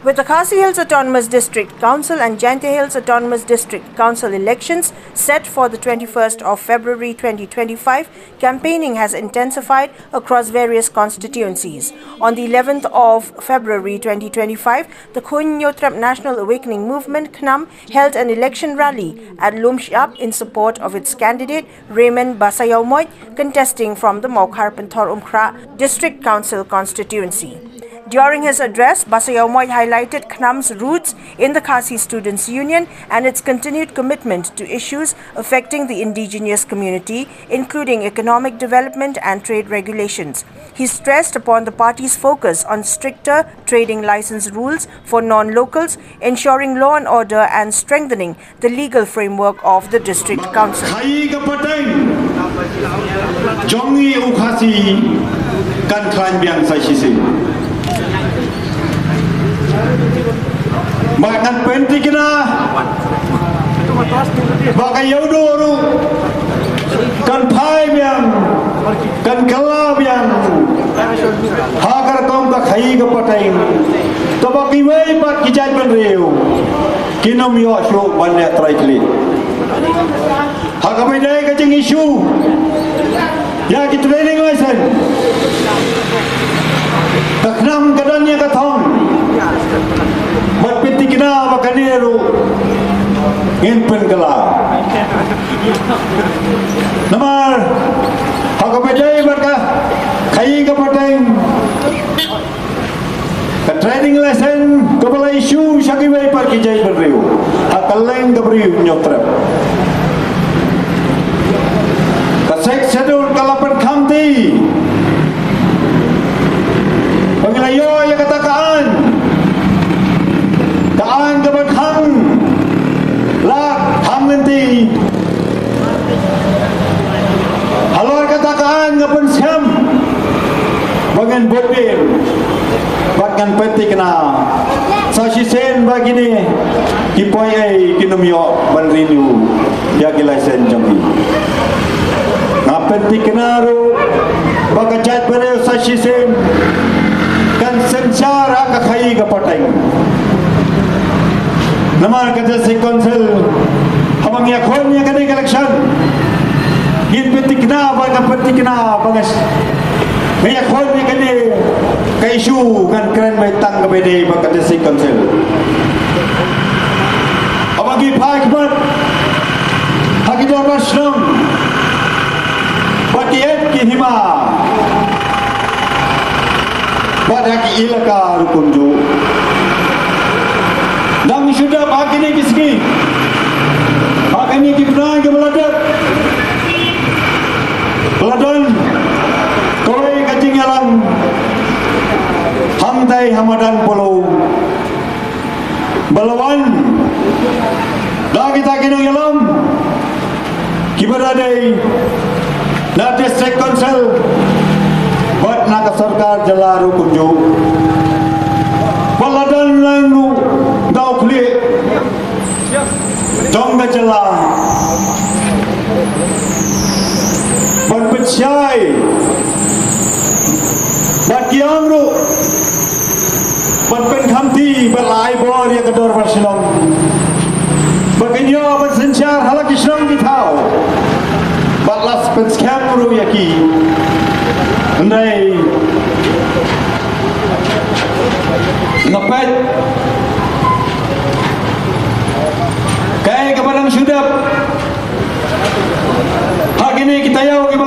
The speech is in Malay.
With the Khasi Hills Autonomous District Council and Jaiñtia Hills Autonomous District Council elections set for the 21st of February 2025, campaigning has intensified across various constituencies. On the 11th of February 2025, the Hynñiewtrep National Awakening Movement Khnam held an election rally at Lumshyiap in support of its candidate Raymond Basaïawmoit, contesting from the Mawkhar-Pynthorumkhrah District Council constituency. During his address, Basaiawmoit highlighted Khnam'S roots in the Khasi Students' Union and its continued commitment to issues affecting the indigenous community, including economic development and trade regulations. He stressed upon the party's focus on stricter trading license rules for non-locals, ensuring law and order and strengthening the legal framework of the district council. Makan penting kena, bagai yaudoro, kan pai biang, kan kala biang, hagar kau tak khai ke patai, tapi kiwai pat kijai penreu, kinom yo show banyak terakhir. Hagar medai kacang isu, ya kita training license. Khnam kadanya kathong mat pitikna makanero ngin pengala namar hakapejai barka khai ka pateng ka training lesson kabala issue shakiwai par ki jai barriu akaleng gabriu nyotrep ka sek schedule kalapan khamti Panglayo yang katakan kaan kapan hang lak hang nanti halor katakan kapan siam bagan bodil bagan peti kena sashi sen bagini kipoi ai kinomyo banrinu ya kilai-sen jambi ngapen tiknaru bagajat bare sashi sen kan sengsara ka khai ka patay namar ka JHADC council habang ya Khun ya kani election gin petikna ba ka petikna bangas ya Khun ya kani ka issue kan kren mai tang ka bede ba ka JHADC council habang gi phakmat hakidor masram batiet ki hima pada ki ilaka rukunju dang sudah bagini kiski bagini ki pernah ke beladan koi kacinggalan hamdai hamadan polo balawan dah kita kinang yalam kibaradai na district council buat nak sarkar jalaru kunju peladan langu dau kli dong jala buat percaya buat kiamru buat penkhamti buat lai bor yang kedor bersilong baginyo buat sencar halak islam ditau buat las penskhamru yaki Andai ngepet kaya kepadang sudah hak ini kita yau ke